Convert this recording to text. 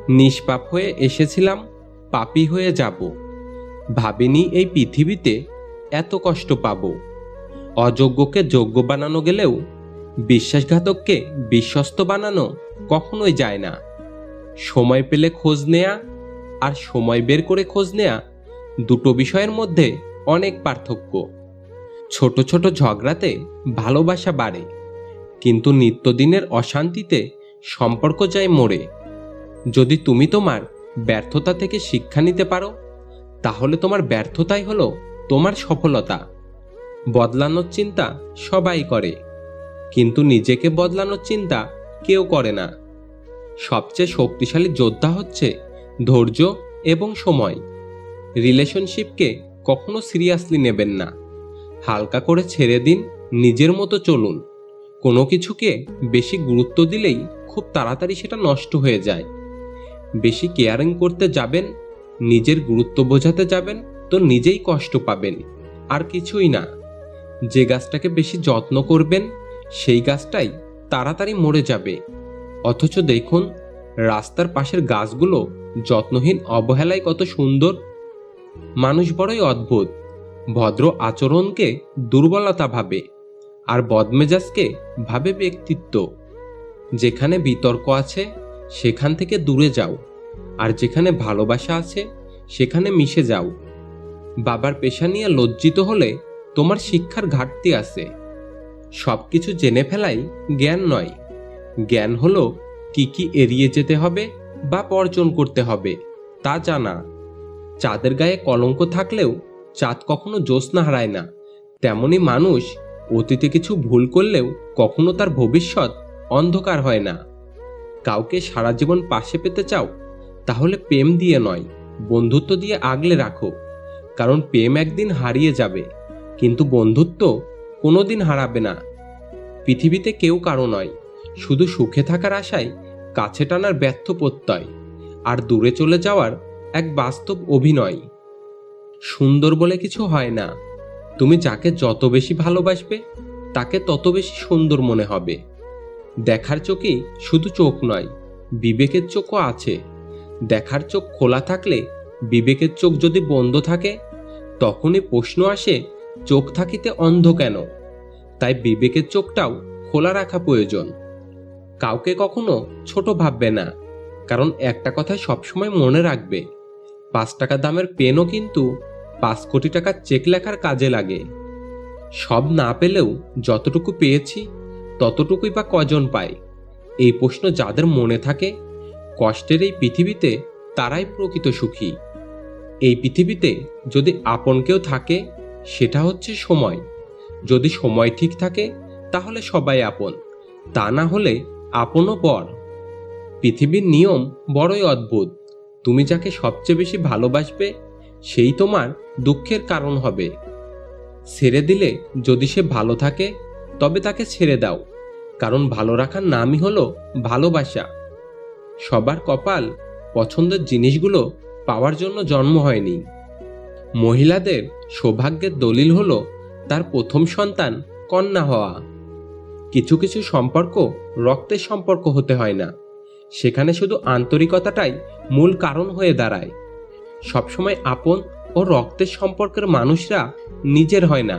নিষ্পাপ হয়ে এসেছিলাম, পাপী হয়ে যাব। ভাবিনি এই পৃথিবীতে এত কষ্ট পাবো। অযোগ্যকে যোগ্য বানানো গেলেও বিশ্বাসঘাতককে বিশ্বস্ত বানানো কখনোই যায় না। সময় পেলে খোঁজ নেয়া আর সময় বের করে খোঁজ নেয়া দুটো বিষয়ের মধ্যে অনেক পার্থক্য। ছোট ছোট ঝগড়াতে ভালোবাসা বাড়ে, কিন্তু নিত্যদিনের অশান্তিতে সম্পর্ক যায় মরে। যদি তুমি তোমার ব্যর্থতা থেকে শিক্ষা নিতে পারো, তাহলে তোমার ব্যর্থতাই হলো তোমার সফলতা। বদলানোর চিন্তা সবাই করে, কিন্তু নিজেকে বদলানোর চিন্তা কেউ করে না। সবচেয়ে শক্তিশালী যোদ্ধা হচ্ছে ধৈর্য এবং সময়। রিলেশনশিপকে কখনো সিরিয়াসলি নেবেন না, হালকা করে ছেড়ে দিন, নিজের মতো চলুন। কোনো কিছুকে বেশি গুরুত্ব দিলেই খুব তাড়াতাড়ি সেটা নষ্ট হয়ে যায়। বেশি কেয়ারিং করতে যাবেন, নিজের গুরুত্ব বোঝাতে যাবেন তো নিজেই কষ্ট পাবেন, আর কিছুই না। যে গাছটাকে বেশি যত্ন করবেন সেই গাছটাই তাড়াতাড়ি মরে যাবে। অথচ দেখুন, রাস্তার পাশের গাছগুলো যত্নহীন অবহেলায় কত সুন্দর। মানুষ বড়ই অদ্ভুত, ভদ্র আচরণকে দুর্বলতা ভাবে, আর বদমেজাজকে ভাবে ব্যক্তিত্ব। যেখানে বিতর্ক আছে সেখান থেকে দূরে যাও, আর যেখানে ভালোবাসা আছে সেখানে মিশে যাও। বাবার পেশা নিয়ে লজ্জিত হলে তোমার শিক্ষার ঘাটতি আছে। সবকিছু জেনে ফেলাই জ্ঞান নয়। জ্ঞান হলো কি কি এড়িয়ে যেতে হবে বা বর্জন করতে হবে তা জানা। চাঁদের গায়ে কলঙ্ক থাকলেও চাঁদ কখনো জ্যোৎস্না হারায় না। তেমনি মানুষ অতীতে কিছু ভুল করলেও কখনো তার ভবিষ্যৎ অন্ধকার হয় না। কাউকে সারা জীবন পাশে পেতে চাও, তাহলে প্রেম দিয়ে নয়, বন্ধুত্ব দিয়ে আগলে রাখো। কারণ প্রেম একদিন হারিয়ে যাবে, কিন্তু বন্ধুত্ব কোনোদিন হারাবে না। পৃথিবীতে কেউ কারো নয়, শুধু সুখে থাকার আশায় কাছে টানার ব্যর্থ প্রত্যয়, আর দূরে চলে যাওয়ার এক বাস্তব অভিনয়। সুন্দর বলে কিছু হয় না। তুমি যাকে যত বেশি ভালোবাসবে তাকে তত বেশি সুন্দর মনে হবে। দেখার চোখেই শুধু চোখ নয়, বিবেকের চোখও আছে। দেখার চোখ খোলা থাকলে, বিবেকের চোখ যদি বন্ধ থাকে, তখনই প্রশ্ন আসে, চোখ থাকিতে অন্ধ কেন? তাই বিবেকের চোখটাও খোলা রাখা প্রয়োজন। কাউকে কখনো ছোট ভাববে না, কারণ একটা কথা সবসময় মনে রাখবে, 5 টাকা দামের পেনও কিন্তু 5 কোটি টাকার চেক লেখার কাজে লাগে। সব না পেলেও যতটুকু পেয়েছি ততটুকুই বা কজন পায়? এই প্রশ্ন যাদের মনে থাকে, কষ্টের এই পৃথিবীতে তারাই প্রকৃত সুখী। এই পৃথিবীতে যদি আপন কেউ থাকে, সেটা হচ্ছে সময়। যদি সময় ঠিক থাকে তাহলে সবাই আপন, তা না হলে আপনও পর। পৃথিবীর নিয়ম বড়ই অদ্ভুত। তুমি যাকে সবচেয়ে বেশি ভালোবাসবে সেই তোমার দুঃখের কারণ হবে। ছেড়ে দিলে যদি সে ভালো থাকে, তবে তাকে ছেড়ে দাও, কারণ ভালো রাখার নামই হলো ভালোবাসা। সবার কপাল পছন্দের জিনিসগুলো পাওয়ার জন্য জন্ম হয়নি। মহিলাদের সৌভাগ্যের দলিল হলো তার প্রথম সন্তান কন্যা হওয়া। কিছু কিছু সম্পর্ক রক্তের সম্পর্ক হতে হয় না, সেখানে শুধু আন্তরিকতাটাই মূল কারণ হয়ে দাঁড়ায়। সবসময় আপন ও রক্তের সম্পর্কের মানুষরা নিজের হয় না,